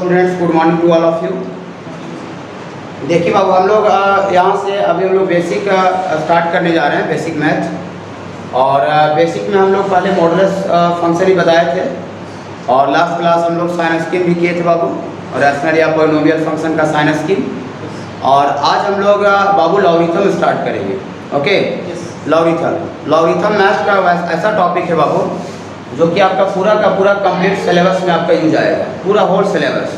Students, good morning to all of you. देखिए बाबू, हम लोग यहाँ से अभी हम लोग बेसिक स्टार्ट करने जा रहे हैं, बेसिक मैथ। और बेसिक में हम लोग पहले मॉडुलस फंक्शन ही बताए थे, और लास्ट क्लास हम लोग साइन स्कीम भी किए थे बाबू, और रैशनल या पॉलिनोमियल फंक्शन का साइन स्कीम। और आज हम लोग बाबू लॉगरिथम स्टार्ट करेंगे। ओके, लॉगरिथम मैथ का ऐसा टॉपिक है बाबू जो कि आपका पूरा का पूरा कंप्लीट सिलेबस में आपका यूज आएगा, पूरा होल सिलेबस,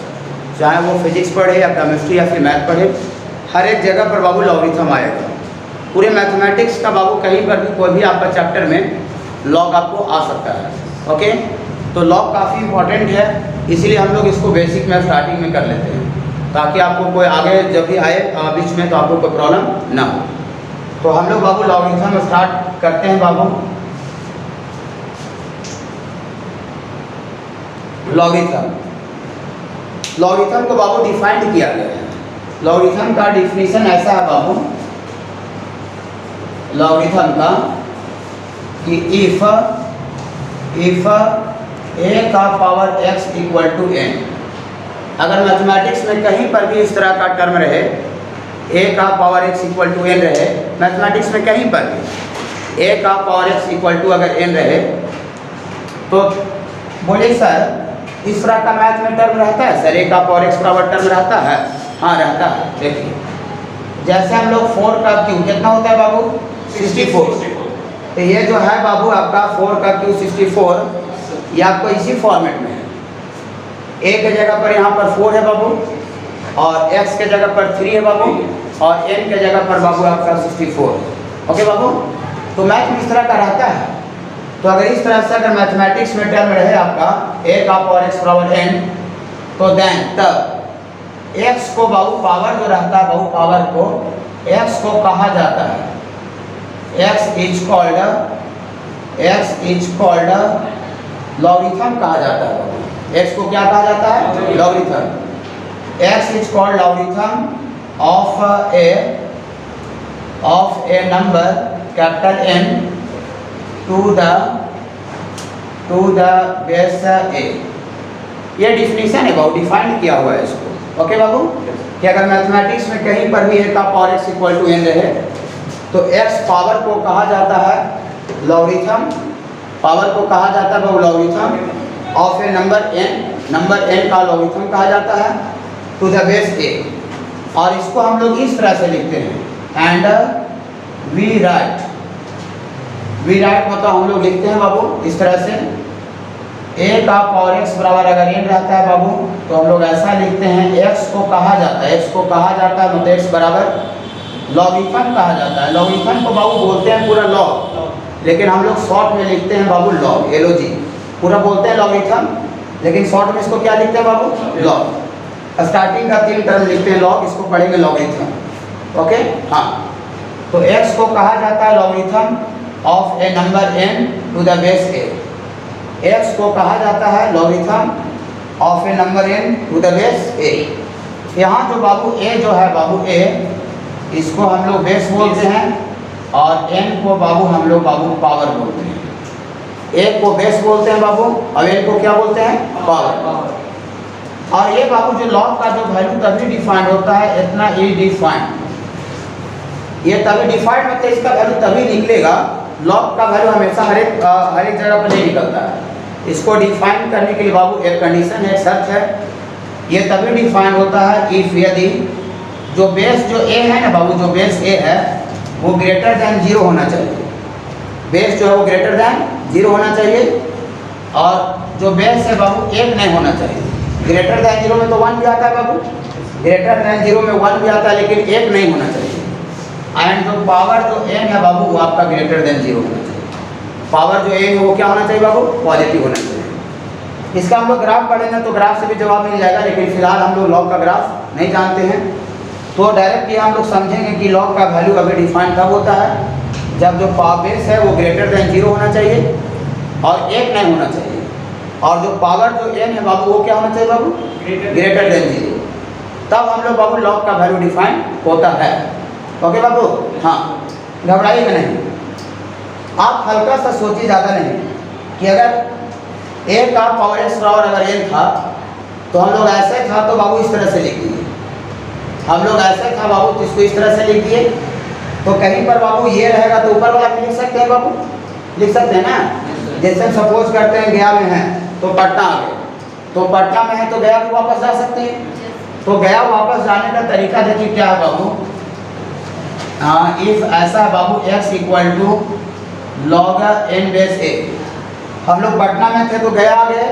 चाहे वो फिजिक्स पढ़े या केमिस्ट्री या फिर मैथ पढ़े, हर एक जगह पर बाबू लॉगरिथम आएगा। पूरे मैथमेटिक्स का बाबू कहीं पर भी कोई भी आपका चैप्टर में लॉग आपको आ सकता है। ओके, तो लॉग काफ़ी इंपॉर्टेंट है, इसीलिए हम लोग इसको बेसिक में स्टार्टिंग में कर लेते हैं, ताकि आपको कोई आगे जब भी आए बीच में तो आपको कोई प्रॉब्लम ना हो। तो हम लोग बाबू लॉगरिथम स्टार्ट करते हैं बाबू। लॉगरिथम को बाबू डिफाइंड किया गया है। लॉगरिथम का डिफिनीशन ऐसा है बाबू, लॉगरिथम का कि इफ a का power x equal to n, अगर मैथमेटिक्स में कहीं पर भी इस तरह का टर्म रहे, a का power x equal to n रहे, मैथमेटिक्स में कहीं पर भी a का पावर x इक्वल टू अगर n रहे, तो बोले सर इस तरह का मैथ में टर्म रहता है सर, a का पावर x बराबर टर्म रहता है? हाँ रहता है। देखिए, जैसे हम लोग 4 का क्यू कितना होता है बाबू? 64। तो ये जो है बाबू आपका 4 का क्यू 64, ये आपको इसी फॉर्मेट में है। a के जगह पर यहाँ पर 4 है बाबू, और x के जगह पर 3 है बाबू, और n के जगह पर बाबू आपका 64। ओके बाबू, तो मैथ में इस तरह का रहता है। तो अगर इस तरह से अगर मैथमेटिक्स में टर्म रहे आपका a का पावर x बराबर n, तो देन तब x को बाबू पावर जो रहता है बाबू, पावर को x को कहा जाता है, x इज कॉल्ड लॉगरिथम कहा जाता है बाबू। x को क्या कहा जाता है? Logarithm. x is called logarithm of a number capital N to the base a। ये डिफिनीशन है बाबू, डिफाइंड किया हुआ है इसको। ओके बाबू, कि अगर मैथमेटिक्स में कहीं पर भी a का power x equal to n रहे, तो x पावर को कहा जाता है लॉगरिथम, पावर को कहा जाता है बाबू logarithm of a number n का लॉगरिथम कहा जाता है टू द बेस a। और इसको हम लोग इस तरह से लिखते हैं, एंड वी राइट मतलब हम लोग लिखते हैं बाबू इस तरह से, a का पावर x बराबर अगर n रहता है बाबू, तो हम लोग ऐसा लिखते हैं, x को कहा जाता है मतलब x बराबर लॉगरिथम कहा जाता है। लॉगरिथम को बाबू बोलते हैं पूरा लॉग, लेकिन हम लोग शॉर्ट में लिखते हैं बाबू लॉग, LOG। पूरा बोलते हैं लॉगरिथम, लेकिन शॉर्ट में इसको क्या लिखते हैं बाबू? लॉग। स्टार्टिंग का 3 टर्म लिखते हैं लॉग, इसको पढ़ेंगे लॉगरिथम। ओके, हाँ, तो x को कहा जाता है logarithm of a number n to the base a। x को कहा जाता है logarithm of a number n to the base a। यहाँ जो बाबू a जो है बाबू a, इसको हम लोग बेस बोलते हैं, और n को बाबू हम लोग बाबू पावर बोलते हैं। a को बेस बोलते हैं बाबू, और n को क्या बोलते हैं? पावर। और ये बाबू जो लॉग का जो वैल्यू तभी डिफाइंड होता है, इतना ही डिफाइंड, ये तभी डिफाइंड मतलब इसका वैल्यू तभी निकलेगा। लॉग का वैल्यू हमेशा हर एक जगह पर नहीं निकलता है। इसको डिफाइन करने के लिए बाबू एक कंडीशन है, शर्त है, ये तभी डिफाइन होता है इफ यदि जो बेस जो a है ना बाबू, जो बेस a है वो ग्रेटर दैन 0 होना चाहिए। बेस जो है वो ग्रेटर दैन 0 होना चाहिए, और जो बेस है बाबू 1 नहीं होना चाहिए। ग्रेटर दैन 0 में तो 1 भी आता है बाबू, ग्रेटर दैन 0 में 1 भी आता है, लेकिन 1 नहीं होना चाहिए। एंड जो पावर जो n है बाबू, वो आपका ग्रेटर देन 0 होना चाहिए। पावर जो n है वो क्या होना चाहिए बाबू? पॉजिटिव होना चाहिए। इसका हम लोग ग्राफ पढ़ेंगे तो ग्राफ से भी जवाब मिल जाएगा, लेकिन फिलहाल हम लोग लॉग का ग्राफ नहीं जानते हैं, तो डायरेक्ट ये हम लोग समझेंगे कि लॉग का वैल्यू अभी डिफाइन कब होता है, जब जो पावर बेस है वो ग्रेटर देन 0 होना चाहिए और 1 नहीं होना चाहिए, और जो पावर जो n है बाबू वो क्या होना चाहिए बाबू? Greater than 0। तब हम लोग बाबू लॉग का वैल्यू डिफाइन होता है। ओके बाबू, हाँ, घबराइएगा नहीं, आप हल्का सा सोचिए, ज़्यादा नहीं, कि अगर a का पावर x बराबर अगर n था, तो हम लोग ऐसे था तो बाबू इस तरह से लिख दिए, हम लोग ऐसे था बाबू तो इसको इस तरह से लिख दिए। तो कहीं पर बाबू ये रहेगा तो ऊपर वाला भी लिख सकते हैं बाबू, लिख सकते हैं ना। जैसे हम सपोज करते हैं गया में है तो पटना आ गए, तो पटना में है तो गया को वापस जा सकते हैं। तो गया वापस जाने का तरीका देखिए क्या है बाबू। इफ ऐसा है बाबू x equal to log n base a, हम लोग पटना में थे तो गया आ गए,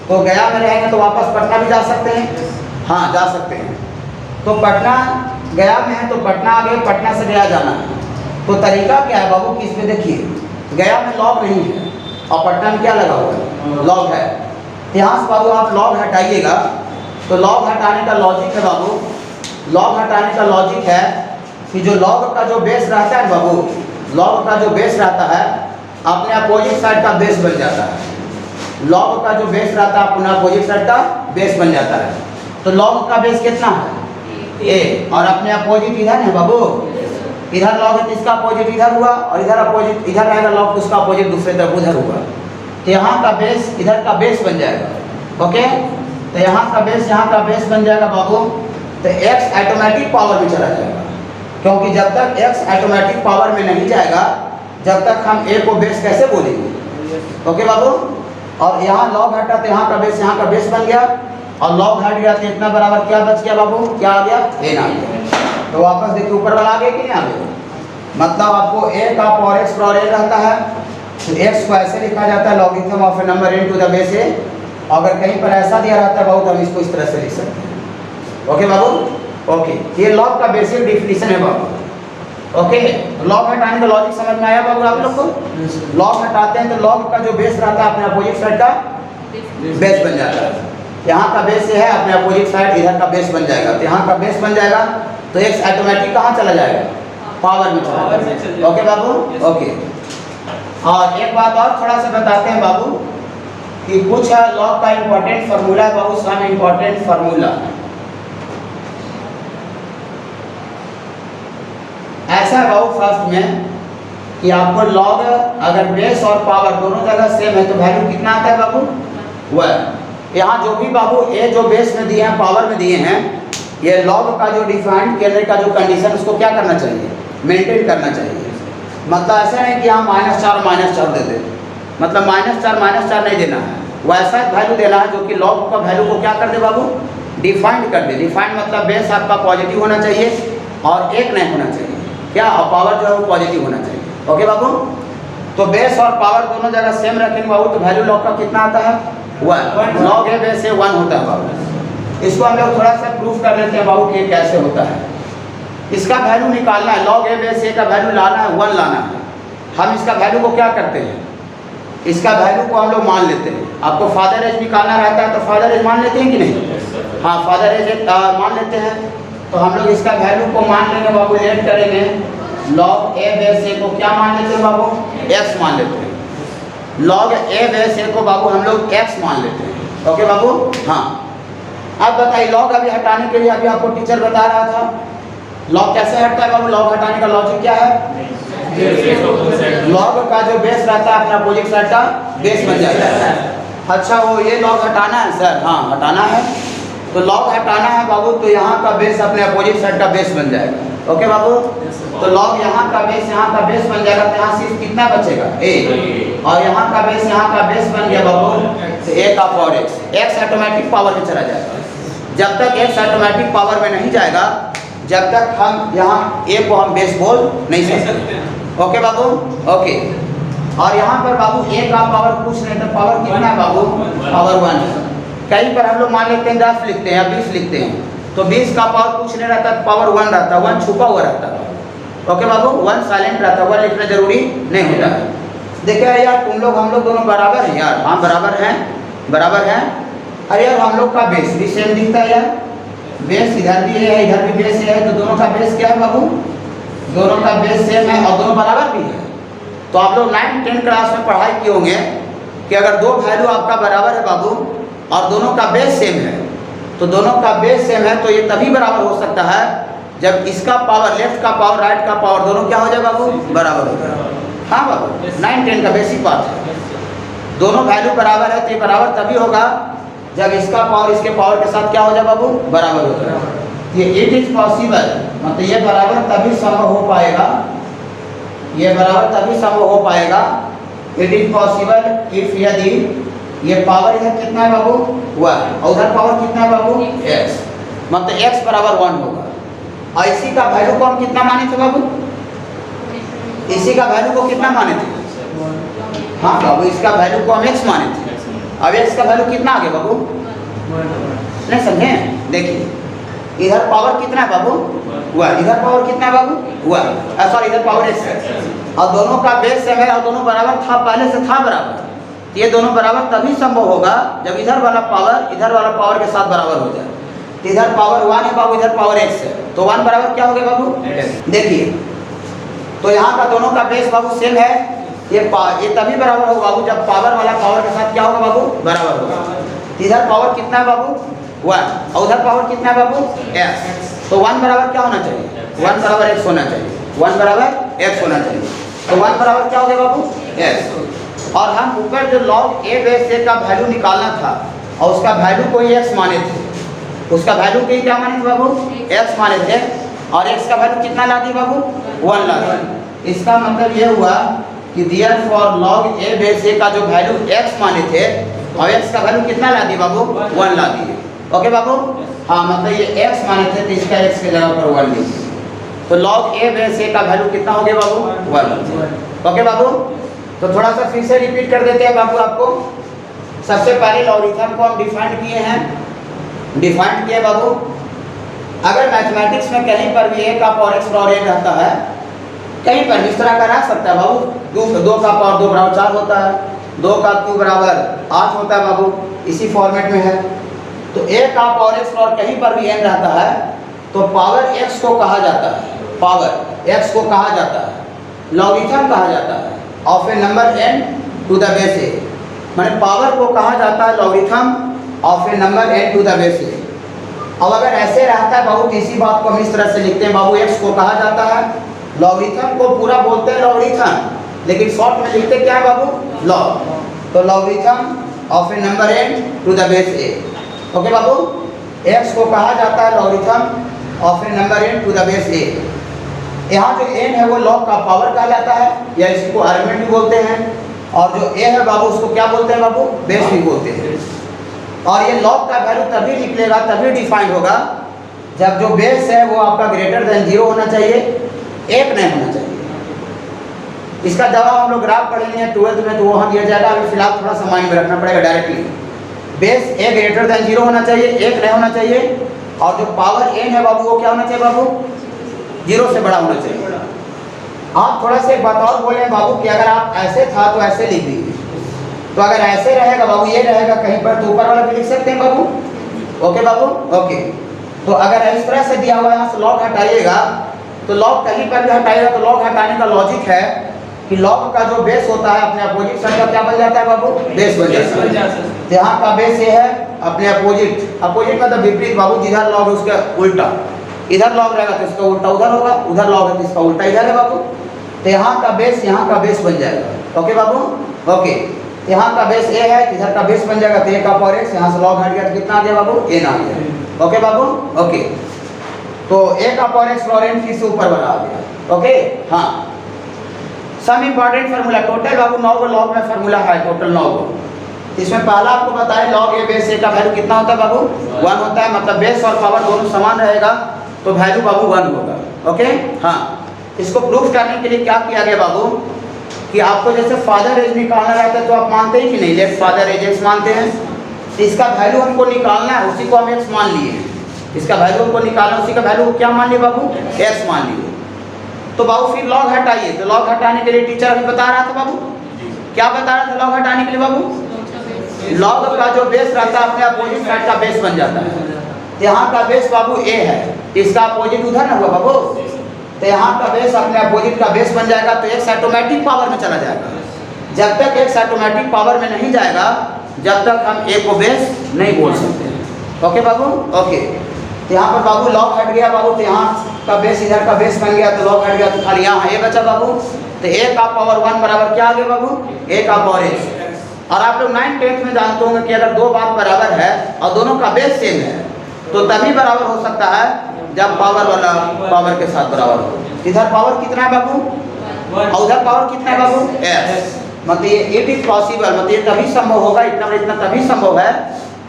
तो गया में रहेंगे तो वापस पटना भी जा सकते हैं, हाँ जा सकते हैं। तो पटना गया में है तो पटना आ गए, पटना से गया जाना है। तो तरीका क्या है बाबू कि इसमें देखिए गया में लॉग नहीं है और पटना में क्या लगा हुआ है, लॉग है। यहाँ से बाबू आप लॉग हटाइएगा तो लॉग हटाने का लॉजिक है बाबू, लॉग हटाने का लॉजिक है कि जो लॉग का जो बेस रहता है बाबू, लॉग का जो बेस रहता है अपने अपोजिट साइड का बेस बन जाता है। लॉग का जो बेस रहता है अपने अपोजिट साइड का बेस बन जाता है। तो लॉग का बेस कितना है a, और अपने अपोजिट इधर है बाबू, इधर लॉग है तो इसका अपोजिट इधर हुआ और इधर अपोजिट इधर रहेगा लॉग तो उसका अपोजिट दूसरे तरफ उधर हुआ। तो यहाँ का बेस इधर का बेस बन जाएगा। ओके, तो यहाँ का बेस बन जाएगा बाबू। तो x ऑटोमेटिक पावर में चला जाएगा, क्योंकि जब तक x ऑटोमेटिक पावर में नहीं जाएगा जब तक हम a को बेस कैसे बोलेंगे। ओके बाबू, और यहाँ लॉग हटा तो यहाँ का बेस बन गया और लॉग हट गया तो इतना बराबर क्या बच गया बाबू, क्या आ गया n आ गया। तो वापस देखिए ऊपर वाला आ गया कि नहीं आ गया, मतलब आपको a का पावर x पावर n रहता है तो x को ऐसे लिखा जाता है logarithm of a number n to the base a। अगर कहीं पर ऐसा दिया रहता है बाबू तो हम इसको इस तरह से लिख सकते हैं। ओके बाबू, ओके, ये लॉग का बेसिक डेफिनेशन है बाबू। ओके, लॉग हटाने का लॉजिक समझ में आया बाबू आप लोग को। लॉग हटाते हैं तो लॉग का जो बेस रहता है अपने अपोजिट साइड का बेस बन जाता है। यहाँ का बेस है अपने अपोजिट साइड इधर का बेस बन जाएगा, तो यहाँ का बेस बन जाएगा तो x ऑटोमेटिक कहाँ चला जाएगा, पावर में चला जाएगा। ओके बाबू, ओके। और एक बात और थोड़ा सा बताते हैं बाबू कि कुछ लॉग का इंपॉर्टेंट फार्मूला है बाबू, सम इंपॉर्टेंट फार्मूला। ऐसा है बाबू फर्स्ट में कि आपको लॉग अगर बेस और पावर दोनों जगह सेम है तो वैल्यू कितना आता है बाबू, 1। यहाँ जो भी बाबू ए जो बेस में दिए हैं पावर में दिए हैं, ये लॉग का जो डिफाइंड करने का जो कंडीशन उसको क्या करना चाहिए, मेंटेन करना चाहिए। मतलब ऐसा नहीं कि हम -4 दे दें, मतलब -4 नहीं देना है, वैसा वैल्यू देना है जो कि लॉग का वैल्यू को क्या कर दे बाबू, डिफाइंड कर दे। डिफाइंड मतलब बेस आपका पॉजिटिव होना चाहिए और एक नहीं होना चाहिए, क्या, और पावर जो है वो पॉजिटिव होना चाहिए। ओके बाबू, तो बेस और पावर दोनों जगह सेम रखेंगे बाबू तो वैल्यू लॉग का कितना आता है, 1। लॉग ए बेस से 1 होता है बाबू। इसको हम लोग थोड़ा सा प्रूफ कर लेते हैं बाबू कि कैसे होता है। इसका वैल्यू निकालना है, लॉग ए बेस ए का वैल्यू लाना है, 1 लाना है। हम इसका वैल्यू को क्या करते हैं, इसका वैल्यू को हम लोग मान लेते हैं। आपको फादर एज निकालना रहता है तो फादर एज मान लेते हैं कि नहीं, हाँ फादर एज मान लेते हैं। तो हम लोग इसका वैल्यू को मान लेंगे बाबू, लेट करेंगे लॉग ए बेस ए को क्या मान लेते हैं बाबू, x मान लेते हैं। लॉग ए बेस ए को बाबू हम लोग x मान लेते हैं। ओके बाबू, हाँ। अब बताइए लॉग अभी हटाने के लिए अभी आपको टीचर बता रहा था लॉग कैसे हटता है बाबू। लॉग हटाने का लॉजिक क्या है, लॉग का जो बेस रहता है अपना अपोजिट साइड का बेस बन जाता है। अच्छा वो ये लॉग हटाना है सर, हाँ हटाना है। तो लॉग हटाना है बाबू तो यहाँ का बेस अपने अपोजिट साइड का बेस बन जाएगा। ओके बाबू, तो लॉग यहाँ का बेस बन जाएगा तो यहाँ सिर्फ कितना बचेगा, a, और यहाँ का बेस बन गया बाबू तो a का पावर x ऑटोमेटिक पावर में चला जाएगा। जब तक x ऑटोमेटिक पावर में नहीं जाएगा जब तक हम यहाँ a को हम बेस बोल नहीं सकते। ओके बाबू, ओके। और यहाँ पर बाबू a का पावर कुछ नहीं तो पावर कितना है बाबू, पावर 1। कहीं पर हम लोग मान लेते हैं 10 लिखते हैं या 20 लिखते हैं तो 20 का पावर कुछ नहीं रहता, पावर 1 रहता है, 1 छुपा हुआ रहता है। ओके बाबू, 1 साइलेंट रहता है, 1 लिखना जरूरी नहीं होता है। देखिए यार तुम लोग हम लोग दोनों बराबर हैं यार, हाँ बराबर हैं। अरे यार हम लोग का बेस भी सेम दिखता है यार, बेस इधर भी है इधर भी बेस है, तो दोनों का बेस क्या है बाबू, दोनों का बेस सेम है और दोनों बराबर भी है। तो आप लोग 9th 10th क्लास में पढ़ाई किए होंगे कि अगर दो वैल्यू आपका बराबर है बाबू और दोनों का बेस सेम है तो दोनों का बेस सेम है तो ये तभी बराबर हो सकता है जब इसका पावर लेफ्ट का पावर राइट का पावर दोनों क्या हो जाए बाबू, बराबर हो जाए। हाँ बाबू, 9 10 का बेसिक बात है। दोनों वैल्यू बराबर है तो ये बराबर तभी होगा जब इसका पावर इसके पावर के साथ क्या हो जाए बाबू, बराबर हो जाए। ये इट इज पॉसिबल, मतलब ये बराबर तभी संभव हो पाएगा, ये बराबर तभी संभव हो पाएगा, इट इज पॉसिबल इफ यदि ये पावर इधर कितना है बाबू, 1, और उधर पावर कितना है बाबू, x, मतलब x बराबर 1 होगा। और इसी का वैल्यू को हम कितना माने थे बाबू, इसी का वैल्यू को कितना माने थे, हाँ बाबू इसका वैल्यू को हम x माने थे। अब x का वैल्यू कितना आ गया बाबू, नहीं समझे, देखिए इधर पावर कितना है बाबू, 1, इधर पावर कितना है बाबू, 1, सॉरी इधर पावर x है, और दोनों का बेस सेम है और दोनों बराबर था, पहले से था बराबर। ये दोनों बराबर तभी संभव होगा जब इधर वाला पावर के साथ बराबर हो जाए। इधर पावर 1 है बाबू, इधर पावर x है, तो 1 बराबर क्या हो गया बाबू, देखिए तो यहाँ का दोनों का बेस बाबू सेम है, ये तभी बराबर होगा बाबू जब पावर वाला पावर के साथ क्या होगा बाबू, बराबर होगा। इधर पावर कितना है बाबू, 1, और उधर पावर कितना है बाबू, x, तो 1 बराबर क्या होना चाहिए, 1 बराबर x होना चाहिए, 1 बराबर x होना चाहिए, तो 1 बराबर क्या हो गया बाबू, x। और हम ऊपर जो log a बेस a का वैल्यू निकालना था और उसका वैल्यू कोई x माने थे, उसका वैल्यू कोई क्या माने थे बाबू, x माने थे, और x का वैल्यू कितना ला दी बाबू, 1 ला दी। इसका मतलब ये हुआ कि therefore log a base a का जो वैल्यू x माने थे और x का वैल्यू कितना ला दी बाबू, 1 ला दिए। ओके बाबू, हाँ मतलब ये x माने थे तो इसका x के जगह पर 1 लीजिए, तो log a बेस a का वैल्यू कितना हो गया बाबू, 1। ओके बाबू, तो थोड़ा सा फिर से रिपीट कर देते हैं बाबू आपको। सबसे पहले लॉगरिथम को हम डिफाइन किए हैं, डिफाइन किए बाबू। अगर मैथमेटिक्स में कहीं पर भी a का पावर x बराबर 1 रहता है, कहीं पर इस तरह का रह सकता है बाबू, 2 का पावर 2 बराबर 4 होता है, 2 का क्यूब बराबर 8 होता है बाबू, इसी फॉर्मेट में है। तो a का पावर x बराबर कहीं पर भी n रहता है तो पावर x को कहा जाता है, पावर x को कहा जाता है लॉगरिथम कहा जाता है of a number n to the base a, माने पावर को कहा जाता है logarithm of a number n to the base a। अब अगर ऐसे रहता है बाबू, इसी बात को हम इस तरह से लिखते हैं बाबू, x को कहा जाता है लॉगरिथम को पूरा बोलते हैं लॉगरिथम, लेकिन शॉर्ट में लिखते क्या है बाबू, लॉग, तो logarithm of a number n to the base a। Okay बाबू, x को कहा जाता है logarithm of a number n to the base a। यहाँ जो n है वो लॉग का पावर कहलाता है, या इसको आर्गुमेंट भी बोलते हैं, और जो a है बाबू उसको क्या बोलते हैं बाबू, बेस भी बोलते हैं। और ये लॉग का वैल्यू तभी निकलेगा, तभी डिफाइंड होगा जब जो बेस है वो आपका ग्रेटर देन 0 होना चाहिए, 1 नहीं होना चाहिए। इसका जवाब हम लोग ग्राफ पढ़ेंगे 12th में, तो वो हम दिया जाएगा, अभी फिलहाल थोड़ा सा माइंड में रखना पड़ेगा directly. Base a greater than 0 होना चाहिए, 1 नहीं होना चाहिए, और जो पावर n है बाबू वो क्या होना चाहिए बाबू, 0 से बड़ा होना चाहिए। आप थोड़ा सा एक बात और बोले बाबू कि अगर आप ऐसे था तो ऐसे लिख दीजिए, तो अगर ऐसे रहेगा बाबू, ये रहेगा कहीं पर तो ऊपर वाला भी लिख सकते हैं बाबू। ओके बाबू, ओके। तो अगर इस तरह से दिया हुआ यहाँ से लॉग हटाइएगा, तो लॉग कहीं पर भी हटाइएगा तो लॉग हटाने का लॉजिक है कि लॉग का जो बेस होता है अपने अपोजिट साइड का क्या बन जाता है बाबू, बेस बन जाता है। तो यहाँ का बेस ये है अपने अपोजिट, अपोजिट मतलब विपरीत बाबू, जिधर लॉग है उसका उल्टा, इधर लॉग रहेगा तो इसका उल्टा उधर होगा, उधर लॉग है तो इसका उल्टा इधर है बाबू। तो यहाँ का बेस बन जाएगा। ओके बाबू, ओके। यहाँ का बेस a है, इधर का बेस बन जाएगा तो a का पावर x, यहाँ से लॉग हट गया तो कितना आ गया बाबू, n आ गया। ओके बाबू, ओके। तो a का पावर x और n फिर से ऊपर बना आ गया। ओके, हाँ। सम इम्पॉर्टेंट फार्मूला, टोटल बाबू 9 को लॉग में फार्मूला है, टोटल 9 को। इसमें पहला आपको बताया लॉग a बेस a का वैल्यू कितना होता है बाबू, 1 होता है, मतलब बेस और पावर दोनों समान रहेगा तो वैल्यू बाबू 1 होगा। ओके, हाँ। इसको प्रूफ करने के लिए क्या किया गया बाबू कि आपको जैसे फादर एज निकालना रहता है तो आप मानते हैं कि नहीं, लेट फादर एज x मानते हैं, तो इसका वैल्यू हमको निकालना है, उसी को हम x मान लिए, इसका वैल्यू हमको निकालना, उसी का वैल्यू क्या मान लिए बाबू, x मान लिए। तो बाबू फिर लॉग हटाइए, तो लॉग हटाने के लिए टीचर अभी बता रहा था बाबू, क्या बता रहा था लॉग हटाने के लिए बाबू, लॉग का जो बेस रहता है अपने अपोजिट साइड का बेस बन जाता है। यहाँ का बेस बाबू a है, इसका अपोजिट उधर ना हुआ बाबू, तो यहाँ का बेस अपने अपोजिट का बेस बन जाएगा तो x ऑटोमेटिक पावर में चला जाएगा। जब तक x ऑटोमेटिक पावर में नहीं जाएगा जब तक हम a को बेस नहीं बोल सकते। ओके बाबू, ओके। तो यहाँ पर बाबू लॉग हट गया बाबू, तो यहाँ का बेस इधर का बेस बन गया तो लॉग हट गया, तो खाली यहाँ a बचा बाबू। तो a का पावर 1 बराबर क्या आ गया बाबू, a का पावर x, और आप लोग 9th 10th में जानते होंगे कि अगर दो बात बराबर है और दोनों का बेस सेम है तो तभी बराबर हो सकता है जब पावर वाला पावर के साथ बराबर हो। इधर पावर कितना है बाबू और उधर पावर कितना है बाबू s। मतलब ये इट इज पॉसिबल, मतलब ये तभी संभव होगा, इतना तभी संभव है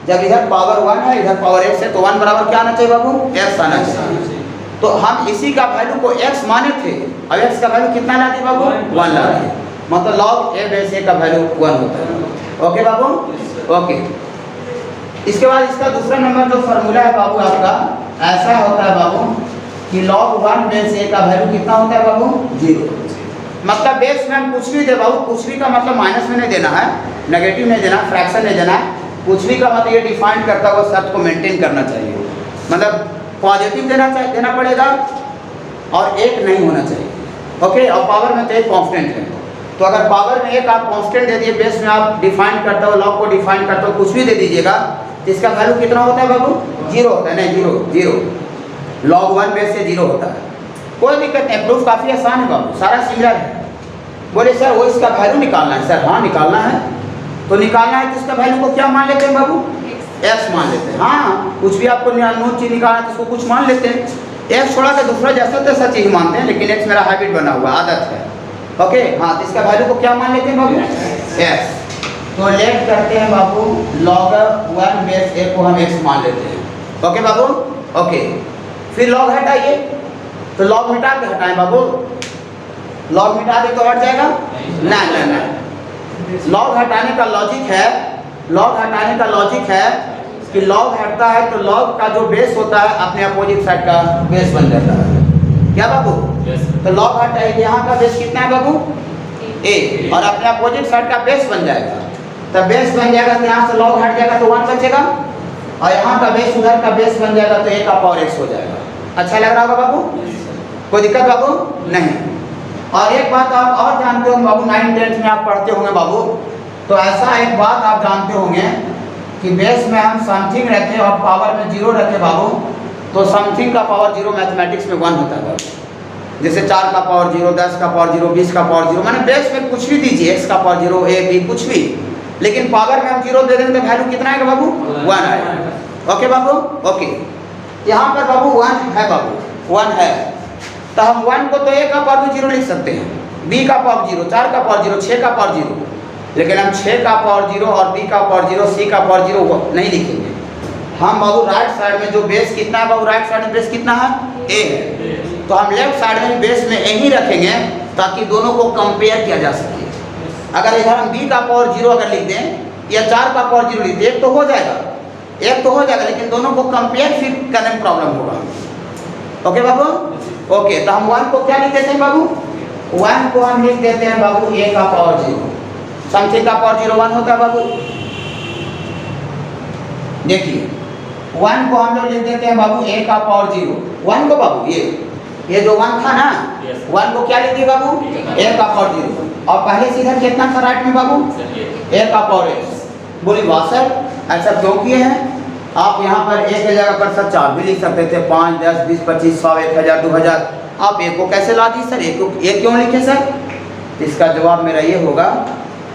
जब इधर पावर 1 है इधर पावर x है, तो 1 बराबर क्या आना चाहिए बाबू x आना चाहिए। तो हम इसी का वैल्यू को x माने थे, अब x का वैल्यू कितना ला दिए बाबू 1 ला दिए, मतलब log a बेस a का वैल्यू 1 होता है। ओके बाबू ओके। इसके बाद इसका दूसरा नंबर जो फार्मूला है बाबू आपका ऐसा होता है बाबू कि log 1 बेस a का वैल्यू कितना होता है बाबू 0। मतलब बेस में हम कुछ भी दे बाबू, कुछ भी का मतलब माइनस में नहीं देना है, नेगेटिव नहीं देना, फ्रैक्शन नहीं देना है, कुछ भी का मतलब ये डिफाइन करता हुआ शर्त को मेंटेन करना चाहिए, मतलब पॉजिटिव देना पड़ेगा और एक नहीं होना चाहिए। ओके। और पावर में तो एक कांस्टेंट है, तो अगर पावर में एक आप कांस्टेंट दे दिए, बेस में आप डिफाइन करते हो लॉग को डिफाइन करते हो कुछ भी दे दीजिएगा तो इसका वैल्यू कितना होता है बाबू 0 होता है, नहीं 0 log 1 बेस से 0 होता है। कोई दिक्कत नहीं, प्रूफ काफ़ी आसान है बाबू, सारा सिमिलर है। बोले सर वो इसका वैल्यू निकालना है, सर हाँ निकालना है, तो निकालना है तो इसका वैल्यू को क्या मान लेते हैं बाबू x मान लेते हैं। हाँ कुछ भी आपको अननोन चीज निकालना है तो उसको कुछ मान लेते हैं, x छोड़ा के दूसरा जैसा तैसा चीज मानते हैं, लेकिन x मेरा हैबिट बना हुआ आदत है। ओके हाँ, तो इसका वैल्यू को क्या मान लेते हैं बाबू x। तो लेट करते हैं बाबू log 1 बेस a को हम x मान लेते हैं। ओके बाबू ओके। फिर log हटाइए, तो log मिटा के हटाएं बाबू, log मिटा दे तो हट जाएगा ना। log हटाने का लॉजिक है, log हटाने का लॉजिक है कि log हटता है तो log का जो बेस होता है अपने अपोजिट साइड का बेस बन जाता है। क्या बाबू तो log हटाइए, यहाँ का बेस कितना है बाबू a और अपने अपोजिट साइड का बेस बन जाएगा, तब बेस बन जाएगा तो यहाँ से log हट जाएगा तो 1 बचेगा और यहाँ का बेस उधर का बेस बन जाएगा तो a का पावर x हो जाएगा। अच्छा लग रहा होगा बाबू, कोई दिक्कत बाबू नहीं। और एक बात आप और जानते होंगे बाबू, 9th 10th में आप पढ़ते होंगे बाबू, तो ऐसा एक बात आप जानते होंगे कि बेस में हम समथिंग रखें और पावर में 0 रखें बाबू, तो समथिंग का पावर 0 मैथमेटिक्स में 1 होता है बाबू। जैसे 4 का पावर 0, 10 का पावर 0, 20 का पावर 0, माने बेस में कुछ भी दीजिए, x का पावर 0 a b कुछ भी, लेकिन पावर में हम 0 दे देंगे तो वैल्यू कितना आएगा बाबू 1 आएगा। ओके बाबू ओके। यहाँ पर बाबू 1 है बाबू 1 है, तो हम 1 को तो a का पावर 0 लिख सकते हैं, b का पावर 0, 4 का पावर 0, 6 का पावर 0, लेकिन हम 6 का पावर 0 और b का पावर 0, c का पावर 0 नहीं लिखेंगे। हम बाबू राइट साइड में जो बेस कितना है बाबू, राइट साइड में बेस कितना है a है, तो हम लेफ्ट साइड में बेस में a ही रखेंगे ताकि दोनों को कंपेयर किया जा सके। अगर इधर हम b का पावर 0 अगर लिख दें या 4 का पावर 0 लिख दें, एक तो हो जाएगा, लेकिन दोनों को कंपेयर फिर करने में प्रॉब्लम होगा। ओके बाबू ओके। तो हम 1 को क्या लिख देते हैं बाबू, 1 को हम लिख देते हैं बाबू a का पावर 0, समथिंग का पावर 0 1 होता है बाबू। देखिए 1 को हम लोग लिख देते हैं बाबू a का पावर 0, 1 को बाबू ये जो 1 था ना, 1 को क्या लिख दिए बाबू a का पावर 0, और पहले से इधर कितना था राइट में बाबू a का पावर x। बोली वाह सर ऐसा क्यों किए हैं आप, यहाँ पर a की जगह पर सर 4 भी लिख सकते थे, 5 10 20 25 100 1000 2000, आप a को कैसे ला दी सर, a क्यों लिखे सर। तो इसका जवाब मेरा ये होगा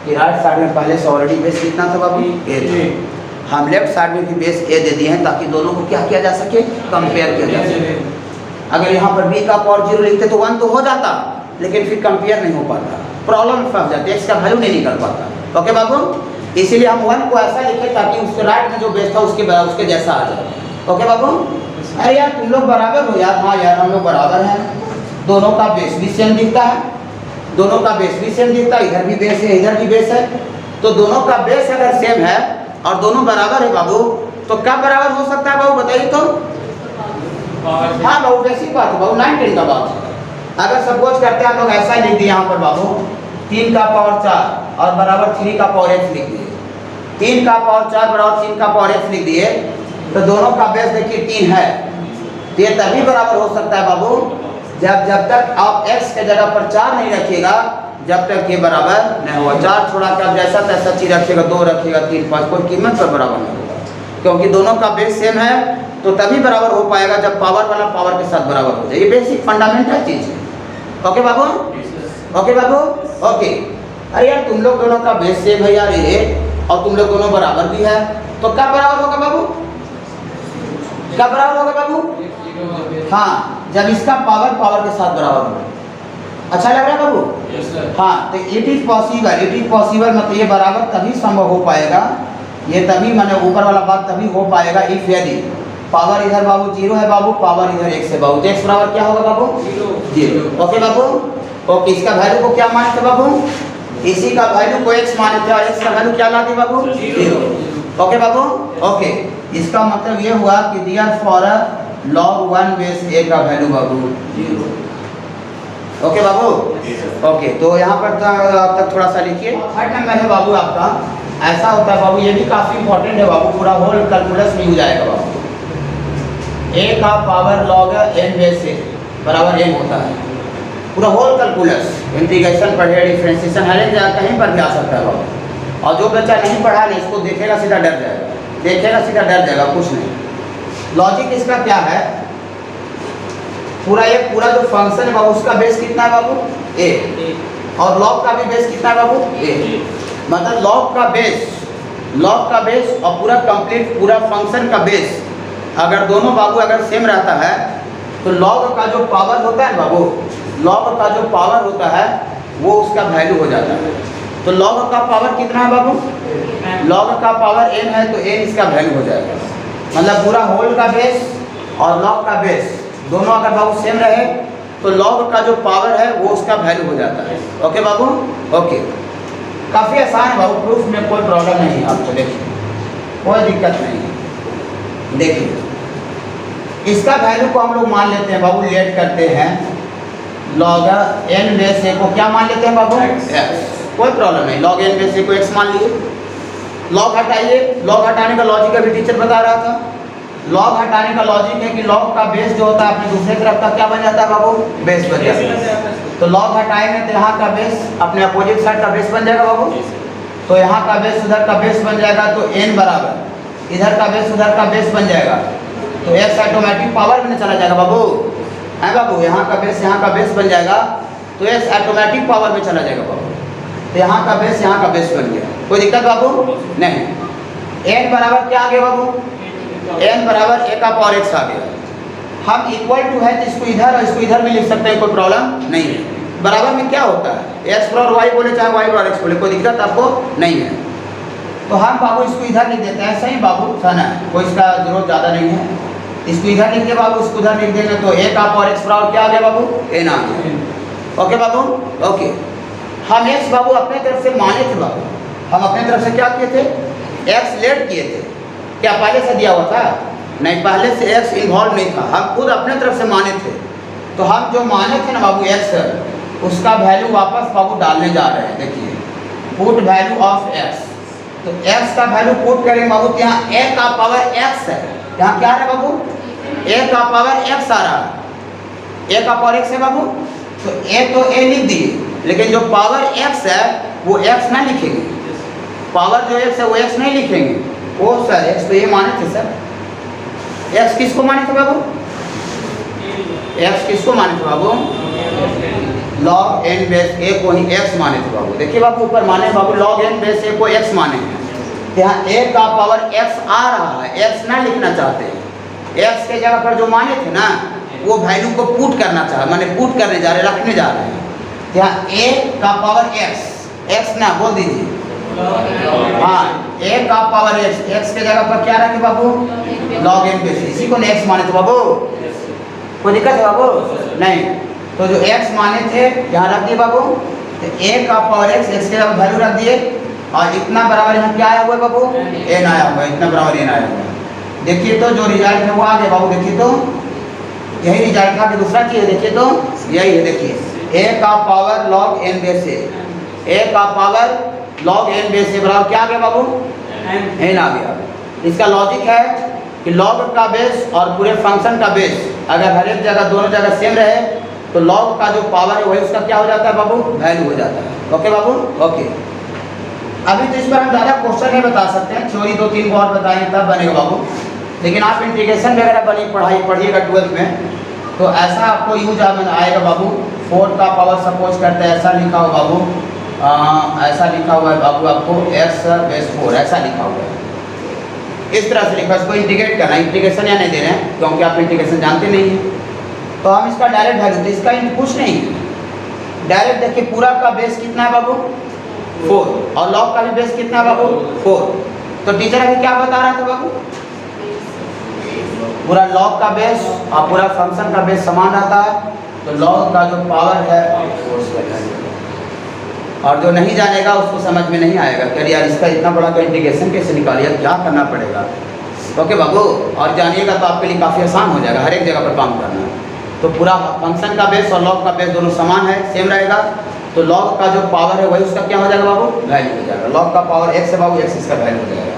कि राइट साइड में पहले से ऑलरेडी बेस कितना था बाबू a था, हम लेफ्ट साइड में भी बेस a दे दिए हैं ताकि दोनों को क्या किया जा सके, कंपेयर किया जा सके। अगर यहाँ पर b का पावर 0 लिखते तो 1 तो हो जाता, लेकिन फिर कंपेयर नहीं हो पाता, प्रॉब्लम फंस जाती है, इसका वैल्यू नहीं निकल पाता। ओके बाबू, इसीलिए हम 1 को ऐसा लिखे ताकि उसके राइट में जो बेस था उसके जैसा आ जाए। ओके बाबू। अरे यार तुम लोग बराबर हो यार, हाँ यार हम लोग बराबर हैं, दोनों का बेस भी सेम दिखता है, दोनों का बेस भी सेम दिखता है, इधर भी बेस है इधर भी बेस है, तो दोनों का बेस अगर सेम है और दोनों बराबर है बाबू, तो कब बराबर हो सकता है बाबू बताइए तो। हाँ बाबू बेसिक बात है बाबू, 9 10 का बात है। अगर सपोज करते हैं हम लोग ऐसा लिख दिए यहाँ पर बाबू 3 का पावर 4 और बराबर 3 का पावर x लिख दिए, 3 का पावर 4 बराबर 3 का पावर x लिख दिए, तो दोनों का बेस देखिए 3 है, तो ये तभी बराबर हो सकता है बाबू जब तक आप x के जगह पर 4 नहीं रखिएगा, जब तक ये बराबर नहीं होगा। 4 छोड़ा के आप जैसा तैसा चीज रखिएगा, 2 रखिएगा 3 5 कोई कीमत पर बराबर नहीं होगा, क्योंकि दोनों का बेस सेम है, तो तभी बराबर हो पाएगा जब पावर वाला पावर के साथ बराबर हो जाए। ये बेसिक फंडामेंटल चीज है। ओके बाबू ओके बाबू ओके। अरे यार तुम लोग दोनों का बेस सेम है यार ये, और तुम लोग दोनों बराबर भी है, तो क्या बराबर होगा बाबू? क्या बराबर होगा बाबू? हाँ, जब इसका पावर पावर के साथ बराबर होगा। अच्छा लग रहा है बाबू? Yes sir. हाँ, तो इट इज पॉसिबल मतलब ये बराबर तभी संभव हो पाएगा, ये तभी माने ऊपर वाला बात तभी हो पाएगा इफ यदि पावर इधर बाबू 0 है बाबू, पावर इधर 1 से बाबू, तो x बराबर क्या होगा बाबू? 0। ओके बाबू? ओके, इसका वैल्यू को क्या माने थे बाबू? इसी का वैल्यू को x माने थे, और x का वैल्यू क्या लाते बाबू? 0। ओके बाबू? ओके, इसका मतलब ये हुआ कि दियर फॉर log 1 बेस a का वैल्यू बाबू 0। ओके बाबू? ओके, तो यहाँ पर अब तक थोड़ा सा लिखिए। थर्ड नंबर है बाबू आपका, ऐसा होता है बाबू, ये भी काफ़ी इंपॉर्टेंट है बाबू, पूरा होल कैलकुलस में हो जाएगा बाबू। a का power log n base a बराबर n होता है, पूरा होल कैलकुलस, इंटीग्रेशन पढ़े, डिफरेंशिएशन, हर एक जगह कहीं पर भी आ सकता है बाबू। और जो बच्चा नहीं पढ़ा नहीं, इसको देखेगा सीधा डर जाएगा, देखेगा सीधा डर जाएगा, कुछ नहीं। लॉजिक इसका क्या है, पूरा जो फंक्शन है बाबू उसका बेस कितना है बाबू? a, और लॉग का भी बेस कितना है बाबू? a। मतलब लॉग का बेस और पूरा कंप्लीट पूरा फंक्शन का बेस अगर दोनों बाबू अगर सेम रहता है, तो लॉग का जो पावर होता है बाबू, लॉग का जो पावर होता है वो उसका वैल्यू हो जाता है। तो लॉग का पावर कितना है बाबू? लॉग का पावर n है, तो n इसका वैल्यू हो जाएगा। मतलब पूरा होल का बेस और लॉग का बेस दोनों अगर बाबू सेम रहे, तो लॉग का जो पावर है वो उसका वैल्यू हो जाता है। ओके बाबू? ओके, काफ़ी आसान है बाबू, प्रूफ में कोई प्रॉब्लम नहीं है आपको, देखिए कोई दिक्कत नहीं है। देखिए इसका वैल्यू को हम लोग मान लेते हैं बाबू, लेट करते हैं log n बेस a को क्या मान लेते हैं बाबू? x। कोई प्रॉब्लम नहीं, log n बेस a को x मान लिए। लॉग हटाइए, लॉग हटाने का लॉजिक अभी टीचर बता रहा था। लॉग हटाने का लॉजिक है कि लॉग का बेस जो होता है अपने दूसरे तरफ का क्या बन जाता है बाबू? बेस बन जाता है। तो लॉग हटाएंगे तो यहाँ का बेस अपने अपोजिट साइड का बेस बन जाएगा बाबू, तो यहाँ का बेस उधर का बेस बन जाएगा, तो n बराबर इधर का बेस उधर का बेस बन जाएगा, तो x ऑटोमेटिक पावर में चला जाएगा बाबू, है बाबू? यहाँ का बेस बन जाएगा, तो x ऑटोमेटिक पावर में चला जाएगा बाबू, तो यहाँ का बेस बन गया। कोई दिक्कत बाबू नहीं। n बराबर क्या आ गया बाबू? n बराबर a का पावर x आ गया। हम इक्वल टू है तो इसको इधर और इसको इधर भी लिख सकते हैं, कोई प्रॉब्लम नहीं है। बराबर में क्या होता है, x बराबर y बोले चाहे y बराबर x बोले, कोई दिक्कत आपको नहीं है। तो हम बाबू इसको इधर लिख देते हैं, सही बाबू, सन है, कोई इसका जरूरत ज़्यादा नहीं है। इसको इधर लिख दे बाबू, इसको उधर लिख देंगे, तो a का पावर x बराबर क्या आ गया बाबू? n आ गया। ओके बाबू? ओके, हम x बाबू अपने तरफ से माने थे बाबू, हम अपने तरफ से क्या किए थे? x लेट किए थे। क्या पहले से दिया हुआ था? नहीं, पहले से x इन्वॉल्व नहीं था, हम खुद अपने तरफ से माने थे। तो हम जो माने थे ना बाबू x, उसका वैल्यू वापस बाबू डालने जा रहे हैं। देखिए, पुट वैल्यू ऑफ x, तो x का वैल्यू पुट करेंगे बाबू, तो यहाँ a का पावर x है, यहाँ क्या है बाबू? a का पावर x आ रहा है, a का पावर x है बाबू, तो a लिख दिए, लेकिन जो पावर x है वो x ना लिखेंगे, पावर जो x है वो x नहीं लिखेंगे। ओ सर, x तो ये माने थे सर, x किसको माने थे बाबू? x किसको माने थे बाबू? log n बेस a को ही x माने थे बाबू। देखिए बाबू, ऊपर माने बाबू log n बेस a को x माने हैं, यहाँ a का पावर x आ रहा है, x ना लिखना चाहते हैं, x के जगह पर जो माने थे ना वो वैल्यू को पुट करना चाह, माने पुट करने जा रहे, रखने जा रहे हैं। यहाँ a का पावर x ना बोल दीजिए, हाँ, a का पावर x के जगह पर क्या रखे बाबू? log n बेस, इसी को x माने थे बाबू। कोई दिक्कत है बाबू? नहीं। तो जो x माने थे यहाँ रख दिए बाबू, तो a का पावर x के जगह वैल्यू रख दिए, और इतना बराबर यहाँ क्या आया हुआ है बाबू? n आया हुआ है, इतना बराबर n आया हुआ है। देखिए तो जो रिजल्ट है वो आ गया बाबू, देखिए तो यही रिजल्ट था कि दूसरा चीज़, देखिए तो यही है। देखिए a का power log n base a का power log n base a बराबर क्या आ गया बाबू? n आ गया। इसका लॉजिक है कि log का बेस और पूरे फंक्शन का बेस अगर हर एक जगह दोनों जगह सेम रहे, तो log का जो पावर है वही उसका क्या हो जाता है बाबू? वैल्यू हो जाता है। ओके बाबू? ओके, अभी तो इस पर हम ज़्यादा क्वेश्चन नहीं बता सकते हैं, थ्योरी 2-3 और बताएंगे तब बनेगा बाबू, लेकिन आप इंटीग्रेशन वगैरह पढ़िएगा 12th में, तो ऐसा आपको यूज आएगा बाबू। 4 का पावर सपोज करते हैं ऐसा लिखा हो बाबू, ऐसा लिखा हुआ है बाबू आपको x बेस 4 ऐसा लिखा हुआ है, इस तरह से लिखा है। इसको इंटीग्रेट करना, इंटीग्रेशन या नहीं दे रहे हैं क्योंकि आप इंटीग्रेशन जानते नहीं हैं, तो हम इसका डायरेक्ट वैल्यू, तो इसका कुछ नहीं है, डायरेक्ट देखिए पूरा का बेस कितना है बाबू 4 और लॉग का भी बेस कितना है बाबू 4। तो टीचर अभी क्या बता रहा था बाबू, पूरा लॉग का बेस और पूरा फंक्शन का बेस समान रहता है, तो लॉग का जो पावर है और जो नहीं जानेगा उसको समझ में नहीं आएगा कि यार इसका इतना बड़ा का इंटीग्रेशन कैसे निकालिए, क्या करना पड़ेगा। ओके बाबू, और जानिएगा तो आपके लिए काफ़ी आसान हो जाएगा हर एक जगह पर काम करना। तो पूरा फंक्शन का बेस और लॉग का बेस दोनों समान है, सेम रहेगा, तो लॉग का जो पावर है वही उसका क्या हो जाएगा बाबू, वैल्यू हो जाएगा। लॉग का पावर x है बाबू, x इसका वैल्यू हो जाएगा।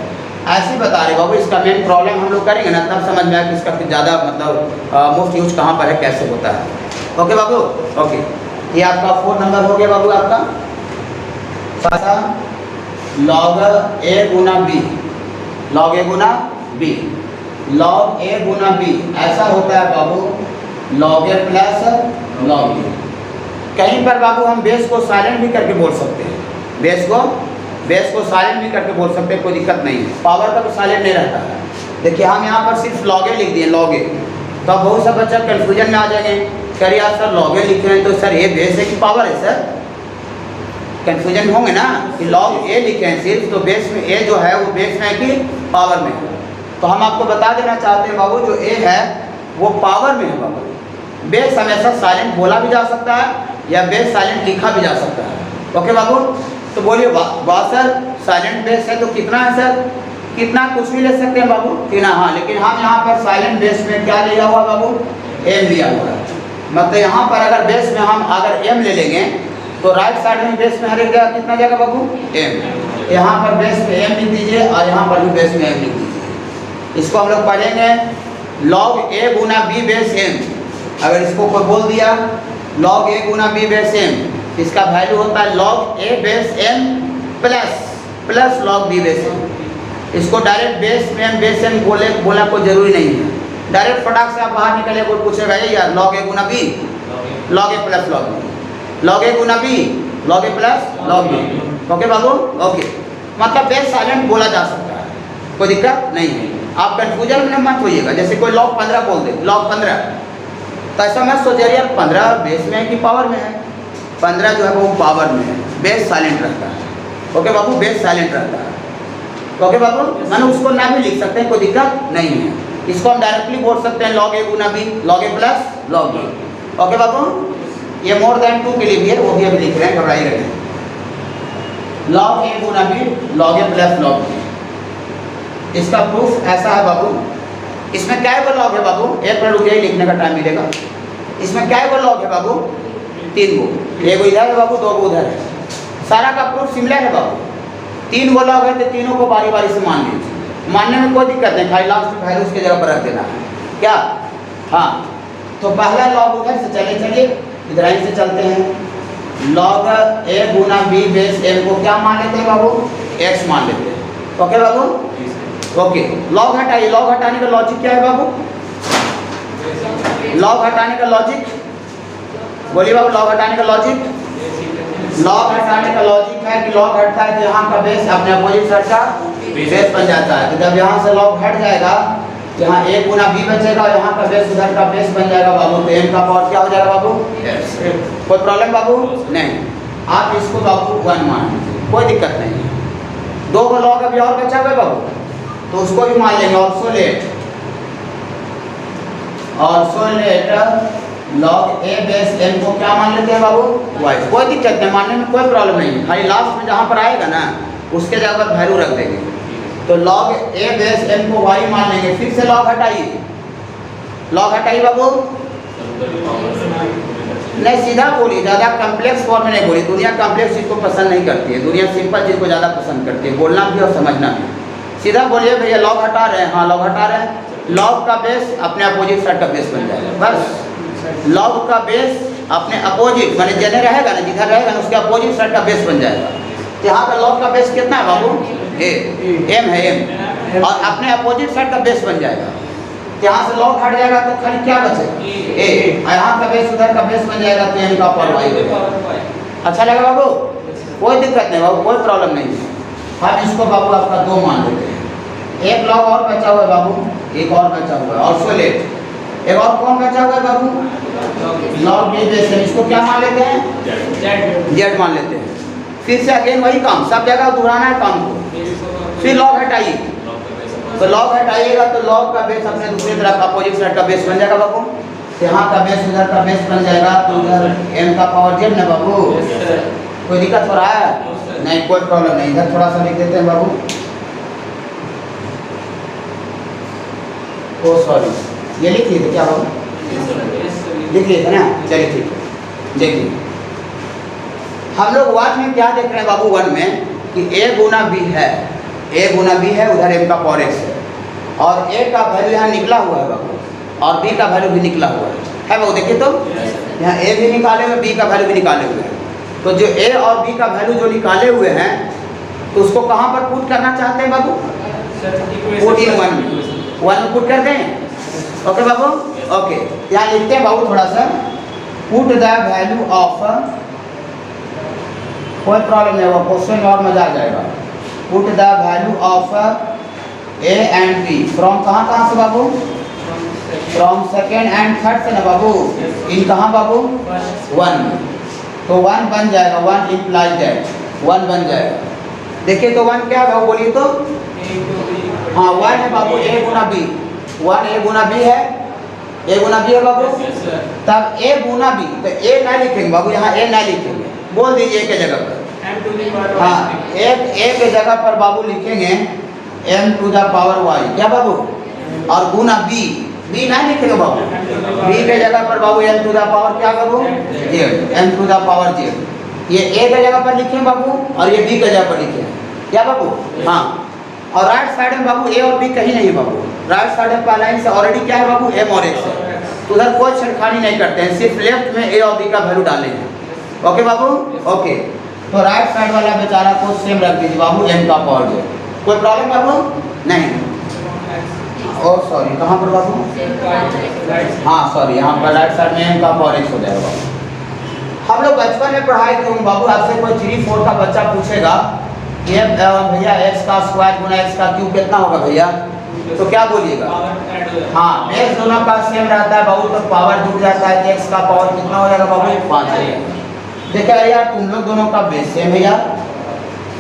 ऐसे ही बता रहे बाबू, इसका मेन प्रॉब्लम हम लोग करेंगे ना तब समझ में आएगा कि इसका ज़्यादा मतलब मोस्ट यूज कहाँ पर है, कैसे होता है। ओके बाबू, ओके, ये आपका 4 नंबर हो गया बाबू आपका। लॉग a गुना b, लॉग a गुना b, लॉग a गुना b ऐसा होता है बाबू log a plus log b। कहीं पर बाबू हम बेस को साइलेंट भी करके बोल सकते हैं, बेस को साइलेंट भी करके बोल सकते हैं, कोई दिक्कत नहीं है। पावर का तो साइलेंट नहीं रहता है। देखिए हम यहाँ पर सिर्फ लॉग a लिख दिए, लॉग a, तो अब बहुत सा बच्चा कन्फ्यूजन में आ जाएंगे, कह यार सर लॉग a लिखे हैं तो सर ये बेस है कि पावर है सर, कन्फ्यूजन होंगे ना कि लॉग a लिखे हैं सिर्फ तो बेस में a जो है वो बेस में है कि पावर में है। तो हम आपको बता देना चाहते हैं बाबू जो a है वो पावर में है बाबू। बेस हमेशा साइलेंट बोला भी जा सकता है या बेस साइलेंट लिखा भी जा सकता है। ओके बाबू, तो बोलिए वाह सर साइलेंट बेस है तो कितना है सर, कितना कुछ भी ले सकते हैं बाबू, कितना, हाँ, लेकिन हम यहाँ पर साइलेंट बेस में क्या लिया हुआ बाबू, m लिया हुआ है। मतलब यहाँ पर अगर बेस में हम अगर m ले लेंगे तो राइट साइड में बेस में हर एक जगह कितना जाएगा बाबू, m। यहाँ पर बेस में m लिख दीजिए और यहाँ पर भी बेस में m लिख दीजिए। इसको हम लोग पढ़ेंगे log a गुना b बेस m। अगर इसको कोई बोल दिया log a गुना b बेस m, इसका वैल्यू होता है log a base m plus log b base m। इसको डायरेक्ट बेस m बोलना कोई जरूरी नहीं है, डायरेक्ट फटाक से आप बाहर निकले कोई पूछेगा ये यार log a गुना b, log a plus log b, log a गुना b, log a plus log b। Okay बाबू, ओके, मतलब बेस साइलेंट बोला जा सकता है, कोई दिक्कत नहीं है। आप कंफ्यूजन में मत होइएगा, जैसे कोई log 15 बोल दे, log 15, तो ऐसा मत सोचिए यार 15 बेस में है कि पावर में है, 15 जो है वो पावर में है, बेस साइलेंट रहता है। ओके बाबू, बेस साइलेंट रहता है। ओके बाबू, मैंने उसको ना भी लिख सकते हैं, कोई दिक्कत नहीं है। इसको हम डायरेक्टली बोल सकते हैं log a गुना b, log a plus log b। Okay बाबू, ये मोर देन 2 के लिए भी है, वो भी अभी लिख रहे हैं, घबराई रहे हैं। log a गुना b, log a plus log b, इसका प्रूफ ऐसा है बाबू। इसमें क्या है लॉग है बाबू, एक मिनट रुकिए, लिखने का टाइम मिलेगा। इसमें क्या है लॉग है बाबू, 3 गो, एक इधर है बाबू, 2 गो उधर है। सारा का प्रूफ सिमिलर है बाबू, 3 गो लॉग है तो तीनों को बारी बारी से मान लीजिए, मानने में कोई दिक्कत नहीं, खाली लास्ट में वैल्यू उसके जगह पर रख देना है क्या। हाँ, तो पहला लॉग उधर से चलिए इधर से चलते हैं। log a गुना b बेस m को क्या मान लेते हैं बाबू, x मान लेते हैं। ओके बाबू, ओके, लॉग हटाइए, लॉग हटाने का लॉजिक क्या है बाबू, लॉग हटाने का लॉजिक बोलिए बाबू, लॉग हटाने का लॉजिक, लॉग हटाने का लॉजिक है कि लॉग हटता है तो यहाँ का बेस अपने अपोजिट साइड का बेस बन जाता है। तो जब यहाँ से लॉग हट जाएगा तो यहाँ a गुना b बचेगा और यहाँ का बेस उधर का बेस बन जाएगा बाबू, तो m का पावर क्या हो जाएगा बाबू, कोई प्रॉब्लम बाबू नहीं। आप इसको बाबू 1 मान लीजिए, कोई दिक्कत नहीं है। 2 को लॉग अभी और बचा हुआ बाबू, तो उसको भी मान लेंगे। Also let log a base m को क्या मान लेते हैं बाबू, y। कोई दिक्कत नहीं, मानने में कोई प्रॉब्लम नहीं है, खाली लास्ट में जहाँ पर आएगा ना उसके जगह पर वैल्यू रख देंगे। तो log a बेस m को y मान लेंगे। फिर से log हटाइए, log हटाइए बाबू, नहीं सीधा बोलिए, ज़्यादा कम्प्लेक्स फॉर्म में नहीं बोलिए। दुनिया कम्प्लेक्स चीज़ को पसंद नहीं करती है, दुनिया सिंपल चीज़ को ज़्यादा पसंद करती है, बोलना भी और समझना भी। सीधा बोलिए भैया लॉग हटा रहे हैं, हाँ लॉग हटा रहे हैं, लॉग का बेस अपने अपोजिट साइड का बेस बन जाएगा, बस। लॉग का बेस अपने अपोजिट माने जने रहेगा ना, जिधर रहेगा ना उसके अपोजिट साइड का बेस बन जाएगा। तो यहाँ का लॉग का बेस कितना है बाबू, m है m, और अपने अपोजिट साइड का बेस बन जाएगा। तो यहाँ से लॉग हट जाएगा तो खाली क्या बचेगा, a, और यहाँ का बेस उधर का बेस बन जाएगा, तो m का पावर y हो जाएगा। अच्छा लगा बाबू, कोई दिक्कत नहीं बाबू, कोई प्रॉब्लम नहीं है। हम इसको बाबू आपका 2 मान लेते हैं। एक लॉग और बचा हुआ है बाबू, एक और बचा हुआ है, और सोलेट एक और कौन बचा हुआ है बाबू, लॉग बी बेस एम। इसको क्या मान लेते हैं, जेड मान लेते हैं। फिर से अगेन वही काम, सब जगह दोहराना है काम को। फिर लॉग हटाइए, तो लॉग हटाइएगा तो लॉग का बेस अपने दूसरी तरफ अपोजिट साइड का बेस बन जाएगा बाबू। यहाँ का बेस उधर का बेस बन जाएगा, तो उधर एम का पावर जेड ना बाबू। कोई दिक्कत हो रहा है? नहीं, कोई प्रॉब्लम नहीं। इधर थोड़ा सा लिख देते हैं बाबू। ओ सॉरी, ये लिख लिए थे क्या बाबू? लिख लिए थे ना, चलिए ठीक है। देखिए हम लोग वन में क्या देख रहे हैं बाबू, वन में कि ए गुना बी है, ए गुना बी है, उधर एम का पावर एक्स है, और ए का वैल्यू यहाँ निकला हुआ है बाबू, और बी का वैल्यू भी निकला हुआ है बाबू। देखिए तो यहाँ ए भी निकाले हुए, बी का वैल्यू भी निकाले हुए हैं। तो जो ए और बी का वैल्यू जो निकाले हुए हैं, तो उसको कहाँ पर पुट करना चाहते हैं बाबू? पुट इन वन में पुट कर दें। ओके बाबू, ओके। यहाँ लिखते हैं बाबू थोड़ा सा, पुट द वैल्यू ऑफ, कोई प्रॉब्लम नहीं, वो क्वेश्चन और मजा आ जाएगा। Put the value of a and b from कहाँ से बाबू? फ्रॉम सेकेंड एंड थर्ड से ना बाबू। इन कहाँ बाबू? 1। तो 1 बन जाएगा, 1 इम्प्लाइज दैट 1 बन जाएगा। देखिए तो 1 क्या है बाबू, बोलिए तो। हाँ 1 है बाबू, ए गुना बी, 1 ए गुना बी है, ए गुना बी है बाबू। तब ए गुना बी, तो ए ना लिखेंगे बाबू, यहाँ ए ना लिखेंगे, बोल दीजिए एक जगह पर। हाँ एक के जगह पर बाबू लिखेंगे m to the power y, क्या बाबू, और गुना b, b ना लिखेंगे बाबू, b के जगह पर बाबू m टू द पावर क्या बाबू, z, m to the power z। ये a के जगह पर लिखें बाबू, और ये b के जगह पर लिखें, क्या बाबू। हाँ, और राइट साइड में बाबू a और b कहीं नहीं बाबू, राइट साइड में पहला लाइन से ऑलरेडी क्या है बाबू, m और x है, तो उधर कोई छेड़खानी नहीं करते हैं, सिर्फ लेफ्ट में a और b का वैल्यू डाले हैं। ओके बाबू, ओके। तो राइट साइड वाला बेचारा को सेम रख दीजिए बाबू, m का पावर जो, कोई प्रॉब्लम बाबू नहीं। ओ सॉरी, कहाँ पर बाबू, हाँ सॉरी, यहाँ पर राइट साइड में m का पावर x हो जाएगा बाबू। हम लोग बचपन में पढ़ाई किए बाबू, आपसे कोई 3-4 का बच्चा पूछेगा कि भैया x का स्क्वायर गुना x का क्यूब कितना होगा भैया, तो क्या बोलिएगा? हाँ, बेस दोनों का सेम रहता है बाबू, तो पावर जुड़ जाता है, तो x का पावर कितना हो जाएगा बाबू, 5 हो जाएगा। देखा यार, तुम लोग दोनों का बेस सेम है यार,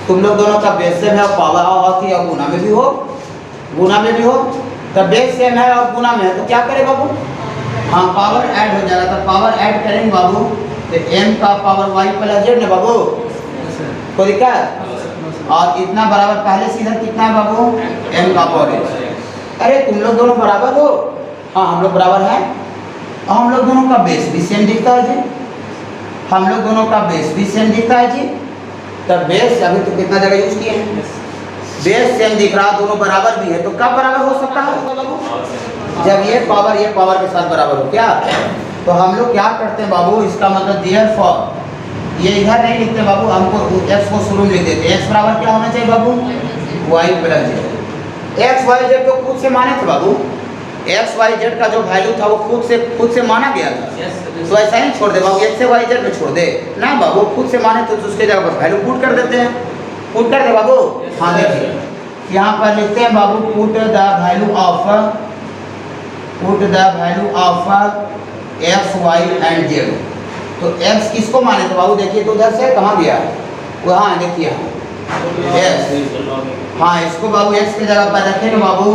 तुम लोग दोनों का बेस सेम है, और पावर होती है गुना में भी हो, गुना में भी हो, तो बेस सेम है और गुना में है, तो क्या करें बाबू? हाँ, पावर ऐड हो जाएगा, तो पावर ऐड करेंगे बाबू, तो m का पावर y प्लस z ना बाबू, कोई दिक्कत? और इतना बराबर पहले से इधर कितना है बाबू, m का पावर x। अरे तुम लोग दोनों बराबर हो? हाँ हम लोग बराबर हैं, और हम लोग दोनों का बेस भी सेम दिखता है जी, हम लोग दोनों का बेस भी सेम दिखता है जी। तब बेस अभी तो कितना जगह यूज किए हैं, बेस सेम दिख रहा, दोनों बराबर भी है, तो कब बराबर हो सकता है बाबू? जब ये पावर के साथ बराबर हो। क्या? तो हम लोग क्या करते हैं बाबू, इसका मतलब देयरफॉर, ये इधर नहीं लिखते बाबू, हमको x को शुरू में लिख देते हैं। x बराबर क्या होना चाहिए बाबू, y plus z। x y z को खुद से माने थे बाबू, एक्स वाई जेड का जो वैल्यू था वो खुद से माना गया था, तो ऐसा ही छोड़ दे बाबू, एक्स से वाई जेड में छोड़ दे ना बाबू, खुद से माने तो उसके जगह पर वैल्यू पुट कर देते हैं, पुट कर दे बाबू। हाँ देखिए यहाँ पर लिखते हैं बाबू, put the value of X Y and Z. तो एक्स किसको माने थे बाबू, देखिए तो उधर से कहाँ गया, वहाँ देखिए एक्स, हाँ इसको बाबू एक्स की जगह पर रखेंगे बाबू,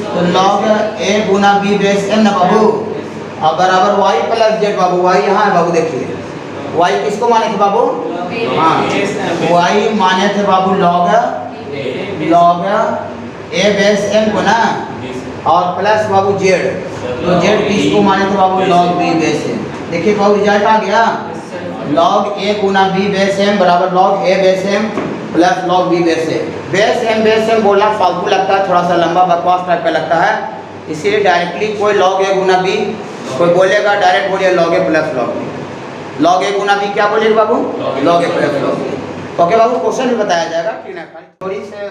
तो लॉग a गुना b बेस m ना बाबू, और बराबर y प्लस z बाबू, y यहाँ है बाबू, देखिए y किसको माने थे बाबू, हाँ y माने थे बाबू लॉग a बेस m को ना, और प्लस बाबू z, तो z किसको माने थे बाबू, लॉग b बेस m। देखिए बाबू रिजल्ट आ गया, लॉग a गुना b बेस m बराबर log a base m plus log b base m। Base m बोलना फालतू लगता है, थोड़ा सा लंबा बकवास टाइप का लगता है, इसीलिए डायरेक्टली कोई लॉग a गुना b, कोई बोलेगा डायरेक्ट बोलिए log a plus log b, log a गुना b क्या बोलिएगा बाबू, log a plus log b। Okay बाबू, क्वेश्चन भी बताया जाएगा, थोड़ी से